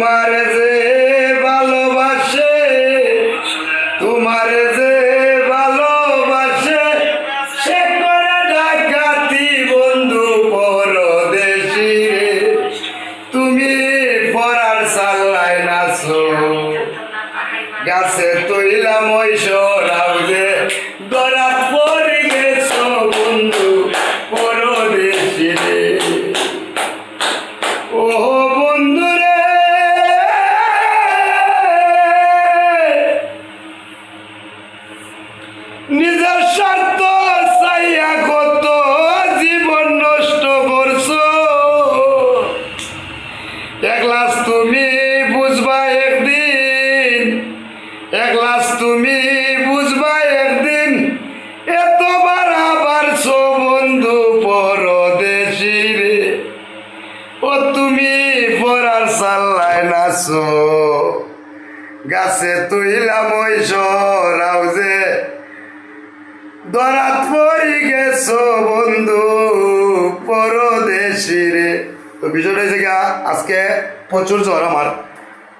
তোমার যে ভালোবাসে, তোমার যে ভালোবাসে, সে করে ডাকাতি বন্ধু পরদেশী রে। তুমি পরার সাল্লাই নাচো, গাছে তৈলাম ওই সরাও যে গড়াত পড়ে গেছো বন্ধু পরদেশী রে। ও বন্ধু রে, নিজের স্বার্থ চাইয়া কত জীবন নষ্ট করছো। একলাস তুমি বুঝবা একদিন, একলাস তুমি বুঝবা একদিন, এতবার বাড়ছো বন্ধু পরদেশী রে। ও তুমি পরার সাল্লায় নাচো, গাছে তুইলাম ওই সরাও যে দরাত পড়ি গেছো বন্ধু পরদেশী রে। তো বিষয়টা হয়েছে কি, আজকে প্রচুর জ্বর আমার,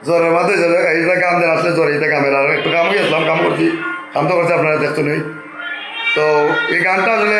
জ্বরের মাথায় এইটা কাম দেন আসলে জ্বর এইটা কামের, আর একটু কাম গেছিলাম, কাম করছি, কাম তো করছি আপনারা দেখতো নেই। তো এই গানটা আসলে